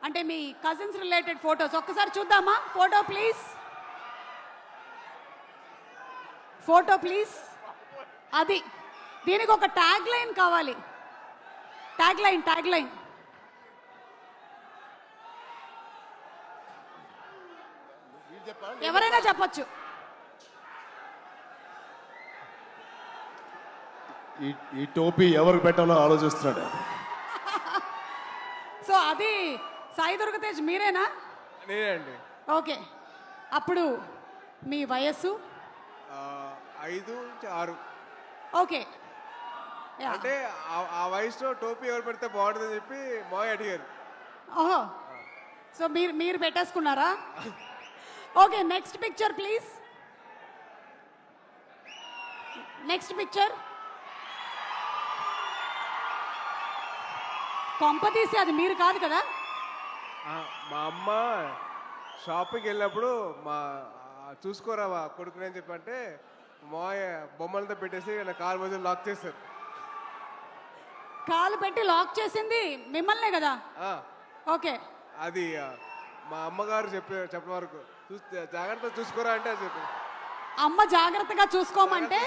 అంటే మీ cousins related photos ఒక్కసారి చూద్దామా? Photo please, photo please. అది దీనికి ఒక ట్యాగ్ లైన్ కావాలి. Tag line, tag line. ఎవరైనా చెప్పొచ్చు. ఈ టోపీ ఎవరికి పెట్టాలో ఆలోచిస్తున్నాడు. సో అది సాయి దుర్గతేజ్ మీరేనా? నేనే అండి. ఓకే, అప్పుడు మీ వయస్సు 5 నుంచి 6. Okay, yeah. అంటే ఆ వయసులో టోపీ ఎవరు పెడితే బాగుంటుందని చెప్పి మావయ్య అడిగారు. ఓహో, సో మీరు పెట్టేసుకున్నారా? Okay, next picture please. Next picture. కొంపతీసి అది మీరు కాదు కదా? మా అమ్మ షాపింగ్కి వెళ్ళినప్పుడు చూసుకోరా కొడుకుని అని చెప్పంటే మావయ్య బొమ్మలతో పెట్టేసి నా కాలు మధ్య లాక్ చేశారు. కాలు పెట్టి లాక్ చేసింది మిమ్మల్నే కదా? ఓకే, అది మా అమ్మగారు చెప్పిన వరకు జాగ్రత్తగా చూసుకోరా అంటే అది చెప్పి అమ్మ జాగ్రత్తగా చూసుకోమంటే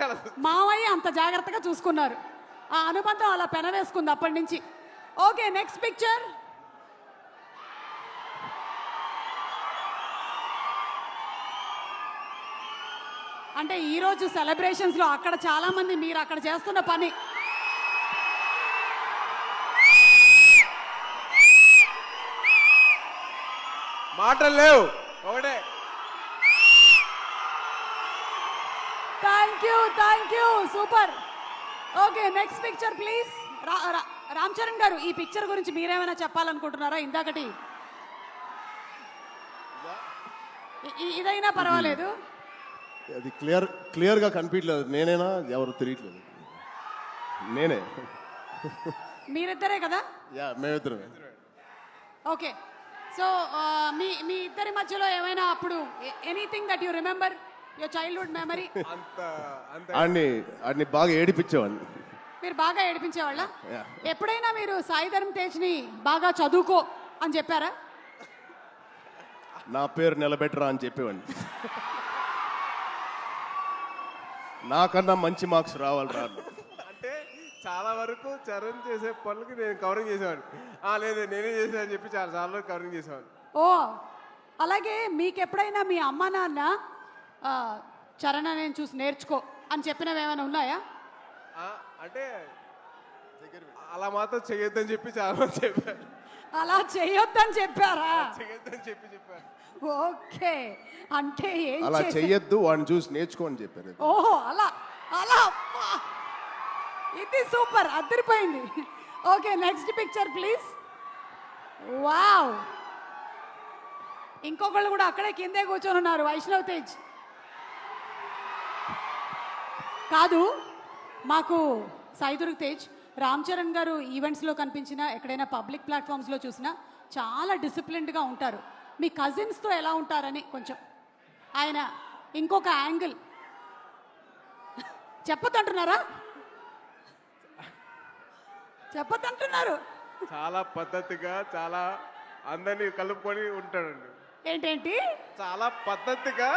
అలా మావయ్య అంత జాగ్రత్తగా చూసుకున్నారు. ఆ అనుబంధం అలా పెనవేసుకుంది అప్పటి నుంచి. Okay, next picture. అంటే ఈరోజు సెలబ్రేషన్స్లో అక్కడ చాలా మంది మీరు అక్కడ చేస్తున్న పని. మాటలు లేవు ఒకటే. Thank you, super. Okay, next picture please. Ram Charan గారు, ఈ పిక్చర్ గురించి మీరేమైనా చెప్పాలనుకుంటున్నారా? ఇందాకటి ఇదైనా పర్వాలేదు. అది క్లియర్గా కనిపించలేదు. నేనేనా ఎవరు తెలియట్లేదు. నేనే. మీరిద్దరే కదా? యా, మేమిద్దరమే. ఓకే, సో మీ ఇద్దరి మధ్యలో ఏమైనా అప్పుడు anything that you remember, your childhood memory? అంత అంత ఆడిని బాగా ఏడిపించేవాడిని. మీరు బాగా ఏడిపించేవాళ్ళ? Yeah. ఎప్పుడైనా మీరు సాయి ధరమ్ తేజ్ని బాగా చదువుకో అని చెప్పారా? నా పేరు నిలబెట్టరా అని చెప్పేవాడిని. నాకన్నా మంచి మార్క్స్ రావాలి రా. అంటే చాలా వరకు చరణ్ చేసే పనులకి నేను కవరింగ్ చేసేవాడిని. లేదు నేనే చేసా అని చెప్పి చాలా వరకు కవరింగ్ చేసేవాడిని. ఓ, అలాగే మీకు ఎప్పుడైనా మీ అమ్మ నాన్న చరణ్ నేను చూసి నేర్చుకో అని చెప్పినవి ఏమైనా ఉన్నాయా? అంటే అలా మాత్రం చేయొద్దని చెప్పి చాలా మంది చెప్పారు. అలా చేయొద్దని చెప్పారా? చేయొద్దని చెప్పారు. ఓకే, అంటే ఏం అలా చెయ్యొద్దు, వాడిని చూసి నేర్చుకో అని చెప్పారు. ఓహో, అలా అలా అబ్బా. ఇది సూపర్, అదిరిపోయింది. Okay, next picture please. Wow, ఇంకొకళ్ళు కూడా అక్కడే కిందే కూర్చొని ఉన్నారు. వైష్ణవ్ తేజ్ కాదు, మాకు సాయి దుర్గ్ తేజ్, రామ్ చరణ్ గారు ఈవెంట్స్లో కనిపించినా ఎక్కడైనా పబ్లిక్ ప్లాట్ఫామ్స్లో చూసినా చాలా డిసిప్లిన్డ్గా ఉంటారు. మీ కజిన్స్తో ఎలా ఉంటారని కొంచెం ఆయన ఇంకొక యాంగిల్ చెప్పొద్దంటున్నారా? చెప్పొద్దంటున్నారు. చాలా పద్ధతిగా చాలా అందరినీ కలుపుకొని ఉంటాడండి. ఏంటేంటి? చాలా పద్ధతిగా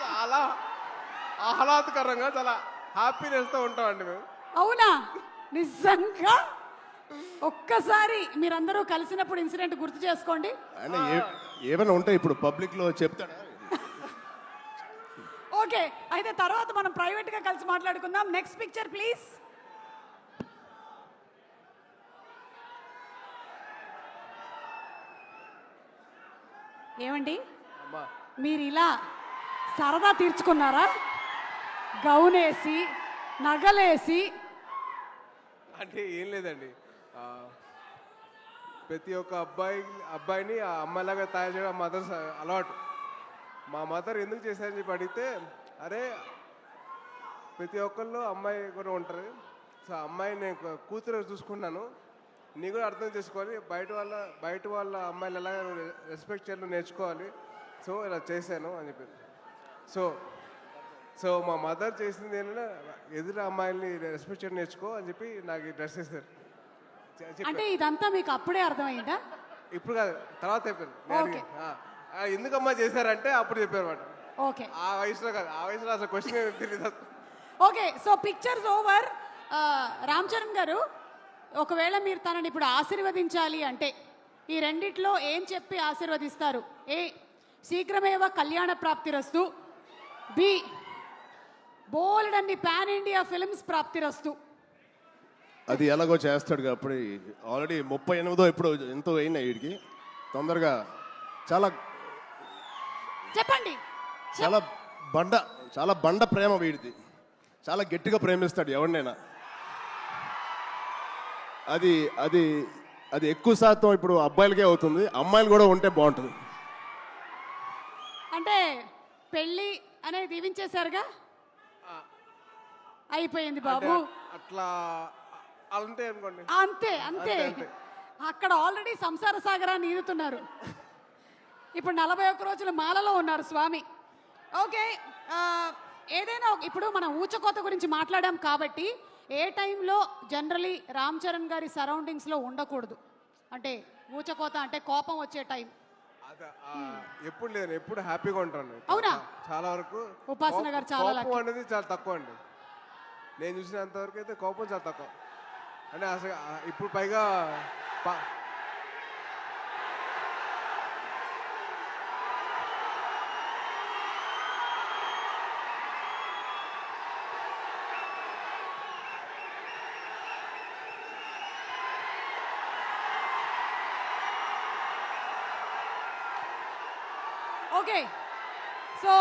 చాలా ఆహ్లాదకరంగా చాలా హ్యాపీనెస్తో ఉంటామండి మేము. అవునా? నిజంగా ఒక్కసారి మీరందరూ కలిసినప్పుడు ఇన్సిడెంట్ గుర్తు చేసుకోండి. ఆయన ఏమైనా ఉంటే ఇప్పుడు పబ్లిక్లో చెప్తాడా? ఓకే, అయితే తర్వాత మనం ప్రైవేట్గా కలిసి మాట్లాడుకుందాం. Next picture please. ఏమండి, మీరు ఇలా సరదా తీర్చుకున్నారా? గౌనేసి నగలేసి? అంటే ఏం లేదండి, ప్రతి ఒక్క అబ్బాయిని ఆ అమ్మాయిలాగా తయారు చేయడం మదర్ అలవాటు. మా మదర్ ఎందుకు చేశారని చెప్పి అడిగితే, అరే ప్రతి ఒక్కళ్ళు అమ్మాయి కూడా ఉంటారు, సో అమ్మాయి నేను కూతురు చూసుకున్నాను, నీ కూడా అర్థం చేసుకోవాలి, బయట వాళ్ళ అమ్మాయిలు ఎలాగ రెస్పెక్ట్ చేయాలో నేర్చుకోవాలి, సో ఇలా చేశాను అని చెప్పింది. సో మా మదర్ చేసింది ఏంటంటే, ఎదురు అమ్మాయిల్ని రెస్పెక్ట్ చేయడం నేర్చుకో అని చెప్పి నాకు డ్రెస్ చేశారు. అంటే ఇదంతా మీకు అప్పుడే అర్థమైందా? ఇప్పుడు కాదు, తర్వాత చెప్పారు. నేను Okay. ఎందుకమ్మా చేశారంటే అప్పుడు చెప్పారు అన్నమాట. ఓకే ఆ వయసులో కాదు, ఆ వయసులో అసలు క్వశ్చన్ తెలియదు. Okay so pictures over. Ram Charan గారు, ఒకవేళ మీరు తనని ఇప్పుడు ఆశీర్వదించాలి అంటే ఈ రెండిట్లో ఏం చెప్పి ఆశీర్వదిస్తారు? ఏ, శీఘ్రమేవ కళ్యాణ ప్రాప్తిరస్తు. బి, బోల్డ్ అన్ని పాన్ ఇండియా ఫిల్మ్స్ ప్రాప్తిరస్తు. అది ఎలాగో చేస్తాడు కాబట్టి ఆల్రెడీ 38 ఇప్పుడు ఎంతో అయినా వీడికి తొందరగా చాలా చెప్పండి. చాలా బండ ప్రేమ వీడిది. చాలా గట్టిగా ప్రేమిస్తాడు ఎవరినైనా. అది అది అది ఎక్కువ శాతం ఇప్పుడు అబ్బాయిలకే అవుతుంది, అమ్మాయిలు కూడా ఉంటే బాగుంటుంది. అంటే పెళ్ళి అనేది దీవించేశారుగా, అయిపోయింది బాబు. అట్లా అంతే అనుకోండి. అంతే అంతే. అక్కడ ఆల్రెడీ సంసార సాగరాన్ని ఈదుతున్నారు. ఇప్పుడు 41 రోజుల మాలలో ఉన్నారు స్వామి. ఓకే, ఏదైనా ఇప్పుడు మనం ఊచకోత గురించి మాట్లాడాం కాబట్టి ఏ టైంలో జనరలీ రామ్ చరణ్ గారి సరౌండింగ్స్లో ఉండకూడదు? అంటే ఊచకోత అంటే కోపం వచ్చే టైం. ఎప్పుడు లేదు, ఎప్పుడు హ్యాపీగా ఉంటాను. అవునా? చాలా వరకు ఉపాసన గారు చాలా కోపం lucky. అనేది చాలా తక్కువ అండి. నేను చూసినంత వరకు అయితే కోపం చాలా తక్కువ. అంటే అసలు ఇప్పుడు పైగా ఓకే సో